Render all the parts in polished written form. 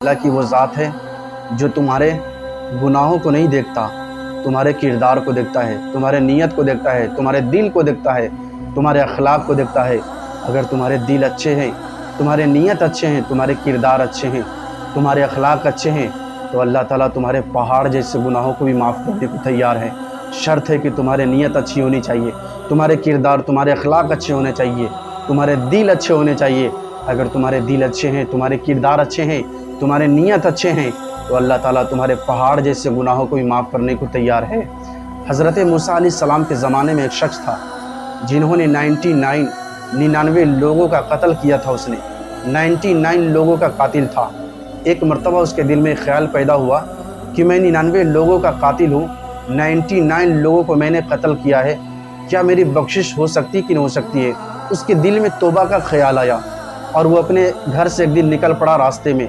اللہ کی وہ ذات ہے جو تمہارے گناہوں کو نہیں دیکھتا، تمہارے کردار کو دیکھتا ہے، تمہارے نیت کو دیکھتا ہے، تمہارے دل کو دیکھتا ہے، تمہارے اخلاق کو دیکھتا ہے۔ اگر تمہارے دل اچھے ہیں، تمہارے نیت اچھے ہیں، تمہارے کردار اچھے ہیں، تمہارے اخلاق اچھے ہیں، تو اللہ تعالیٰ تمہارے پہاڑ جیسے گناہوں کو بھی معاف کرنے کو تیار ہے۔ شرط ہے کہ تمہارے نیت اچھی ہونی چاہیے، تمہارے کردار، تمہارے اخلاق اچھے ہونے چاہیے، تمہارے دل اچھے ہونے چاہیے۔ اگر تمہارے دل اچھے ہیں، تمہارے کردار اچھے ہیں، تمہارے نیت اچھے ہیں، تو اللہ تعالیٰ تمہارے پہاڑ جیسے گناہوں کو بھی معاف کرنے کو تیار ہے۔ حضرت موسیٰ علیہ السلام کے زمانے میں ایک شخص تھا جنہوں نے 99 لوگوں کا قتل کیا تھا۔ اس نے 99 لوگوں کا قاتل تھا۔ ایک مرتبہ اس کے دل میں خیال پیدا ہوا کہ میں 99 لوگوں کا قاتل ہوں، 99 لوگوں کو میں نے قتل کیا ہے، کیا میری بخشش ہو سکتی کہ نہیں ہو سکتی ہے؟ اس کے دل میں توبہ کا خیال آیا اور وہ اپنے گھر سے ایک دن نکل پڑا راستے میں۔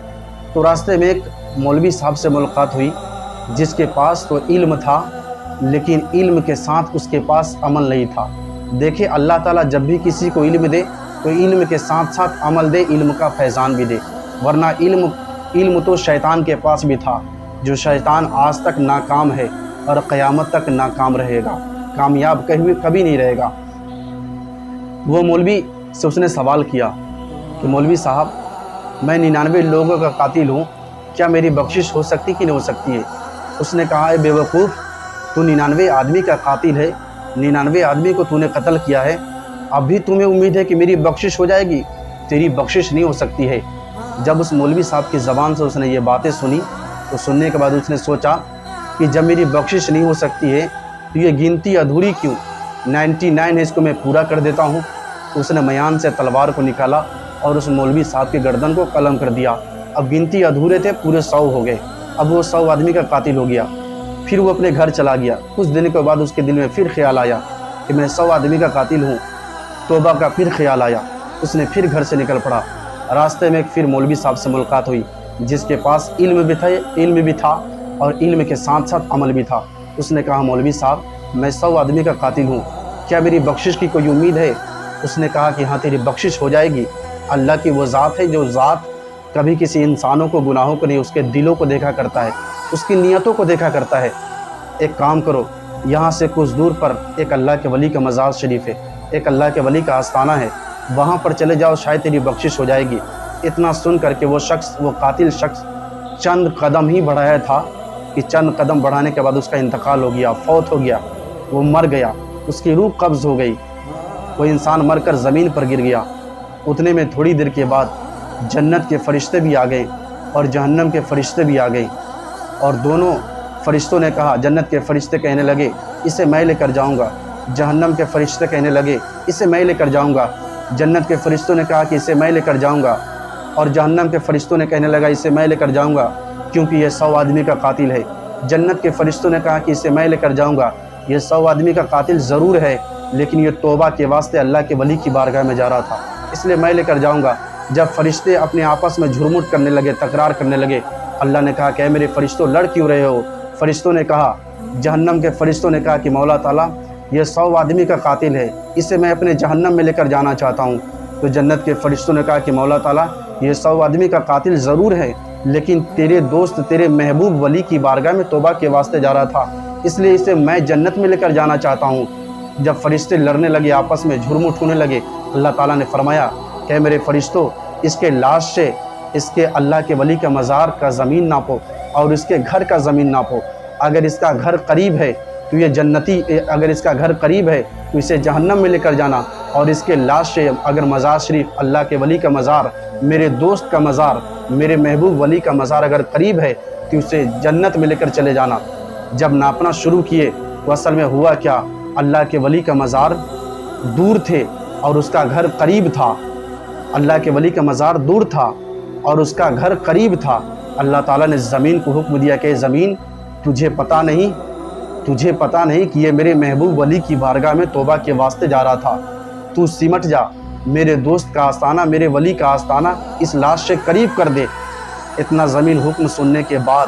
تو راستے میں ایک مولوی صاحب سے ملاقات ہوئی جس کے پاس تو علم تھا، لیکن علم کے ساتھ اس کے پاس عمل نہیں تھا۔ دیکھیں اللہ تعالیٰ جب بھی کسی کو علم دے تو علم کے ساتھ ساتھ عمل دے، علم کا فیضان بھی دے، ورنہ علم تو شیطان کے پاس بھی تھا، جو شیطان آج تک ناکام ہے اور قیامت تک ناکام رہے گا، کامیاب کبھی نہیں رہے گا۔ وہ مولوی سے اس نے سوال کیا کہ مولوی صاحب، میں 99 لوگوں کا قاتل ہوں، کیا میری بخشش ہو سکتی کہ نہیں ہو سکتی ہے؟ اس نے کہا، اے بے وقوف، تو 99 آدمی کا قاتل ہے، 99 آدمی کو تو نے قتل کیا ہے، اب بھی تمہیں امید ہے کہ میری بخشش ہو جائے گی؟ تیری بخشش نہیں ہو سکتی ہے۔ جب اس مولوی صاحب کی زبان سے اس نے یہ باتیں سنی تو سننے کے بعد اس نے سوچا کہ جب میری بخشش نہیں ہو سکتی ہے تو یہ گنتی ادھوری کیوں؟ 99 ہے، اس کو میں پورا کر دیتا ہوں۔ اس نے میان سے تلوار کو نکالا اور اس مولوی صاحب کی گردن کو قلم کر دیا۔ اب گنتی ادھورے تھے، پورے 100 ہو گئے، اب وہ 100 آدمی کا قاتل ہو گیا۔ پھر وہ اپنے گھر چلا گیا۔ کچھ دن کے بعد اس کے دل میں پھر خیال آیا کہ میں 100 آدمی کا قاتل ہوں، توبہ کا پھر خیال آیا۔ اس نے پھر گھر سے نکل پڑا۔ راستے میں پھر مولوی صاحب سے ملاقات ہوئی جس کے پاس علم بھی تھا اور علم کے ساتھ ساتھ عمل بھی تھا۔ اس نے کہا، مولوی صاحب، میں 100 آدمی کا قاتل ہوں، کیا میری بخشش کی کوئی امید ہے؟ اس نے کہا کہ ہاں، تیری بخشش ہو جائے گی۔ اللہ کی وہ ذات ہے جو ذات کبھی کسی انسانوں کو گناہوں کو نہیں، اس کے دلوں کو دیکھا کرتا ہے، اس کی نیتوں کو دیکھا کرتا ہے۔ ایک کام کرو، یہاں سے کچھ دور پر ایک اللہ کے ولی کا مزار شریف ہے، ایک اللہ کے ولی کا آستانہ ہے، وہاں پر چلے جاؤ، شاید تیری بخشش ہو جائے گی۔ اتنا سن کر کے وہ قاتل شخص چند قدم ہی بڑھایا تھا کہ چند قدم بڑھانے کے بعد اس کا انتقال ہو گیا، فوت ہو گیا، وہ مر گیا، اس کی روح قبض ہو گئی، وہ انسان مر کر زمین پر گر گیا۔ اتنے میں تھوڑی دیر کے بعد جنت کے فرشتے بھی آ گئے اور جہنم کے فرشتے بھی آ گئے، اور دونوں فرشتوں نے کہا، جنت کے فرشتے کہنے لگے اسے میں لے کر جاؤں گا، جہنم کے فرشتے کہنے لگے اسے میں لے کر جاؤں گا۔ جنت کے فرشتوں نے کہا کہ اسے میں لے کر جاؤں گا، اور جہنم کے فرشتوں نے کہنے لگا اسے میں لے کر جاؤں گا کیونکہ یہ 100 آدمی کا قاتل ہے۔ جنت کے فرشتوں نے کہا کہ اسے میں لے کر جاؤں گا، یہ 100 آدمی کا قاتل ضرور ہے، لیکن یہ توبہ کے واسطے اللہ کے ولی کی بارگاہ میں جا رہا تھا، اس لیے میں لے کر جاؤں گا۔ جب فرشتے اپنے آپس میں جھرمٹ کرنے لگے، تکرار کرنے لگے، اللہ نے کہا کہ اے میرے فرشتوں، لڑ کیوں رہے ہو؟ فرشتوں نے کہا، جہنم کے فرشتوں نے کہا کہ مولا تعالیٰ، یہ 100 آدمی کا قاتل ہے، اسے میں اپنے جہنم میں لے کر جانا چاہتا ہوں۔ تو جنت کے فرشتوں نے کہا کہ مولا تعالیٰ، یہ 100 آدمی کا قاتل ضرور ہے، لیکن تیرے دوست، تیرے محبوب ولی کی بارگاہ میں توبہ کے واسطے جا رہا تھا، اس لیے اسے میں جنت میں لے کر جانا چاہتا ہوں۔ جب فرشتے لڑنے لگے، آپس میں جھرمٹ ہونے لگے، اللہ تعالیٰ نے فرمایا کہ میرے فرشتوں، اس کے لاش سے اس کے اللہ کے ولی کا مزار کا زمین ناپو اور اس کے گھر کا زمین ناپو۔ اگر اس کا گھر قریب ہے تو یہ جنتی، اگر اس کا گھر قریب ہے تو اسے جہنم میں لے کر جانا، اور اس کے لاش سے اگر مزار شریف، اللہ کے ولی کا مزار، میرے دوست کا مزار، میرے محبوب ولی کا مزار اگر قریب ہے تو اسے جنت میں لے کر چلے جانا۔ جب ناپنا شروع کیے تو اصل میں ہوا کیا، اللہ کے ولی کا مزار دور تھے اور اس کا گھر قریب تھا۔ اللہ کے ولی کا مزار دور تھا اور اس کا گھر قریب تھا۔ اللہ تعالیٰ نے زمین کو حکم دیا کہ زمین، تجھے پتہ نہیں کہ یہ میرے محبوب ولی کی بارگاہ میں توبہ کے واسطے جا رہا تھا، تو سمٹ جا، میرے دوست کا آستانہ، میرے ولی کا آستانہ اس لاش سے قریب کر دے۔ اتنا زمین حکم سننے کے بعد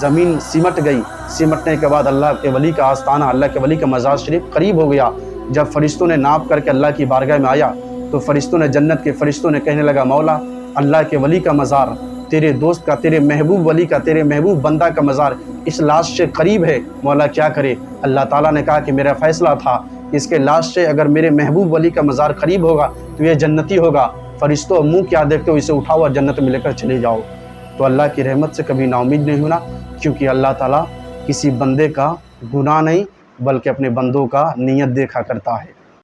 زمین سمٹ گئی۔ سمٹنے کے بعد اللہ کے ولی کا آستانہ، اللہ کے ولی کا مزار شریف قریب ہو گیا۔ جب فرشتوں نے ناپ کر کے اللہ کی بارگاہ میں آیا تو فرشتوں نے، جنت کے فرشتوں نے کہنے لگا، مولا، اللہ کے ولی کا مزار تیرے دوست کا، تیرے محبوب ولی کا، تیرے محبوب بندہ کا مزار اس لاش سے قریب ہے، مولا کیا کرے؟ اللہ تعالیٰ نے کہا کہ میرا فیصلہ تھا، اس کے لاش سے اگر میرے محبوب ولی کا مزار قریب ہوگا تو یہ جنتی ہوگا، فرشتوں منہ کیا دیکھتے ہو، اسے اٹھاؤ اور جنت میں لے کر چلے جاؤ۔ تو اللہ کی رحمت سے کبھی نا امید نہیں ہونا، کیونکہ اللہ تعالیٰ کسی بندے کا گناہ نہیں بلکہ اپنے بندوں کا نیت دیکھا کرتا ہے۔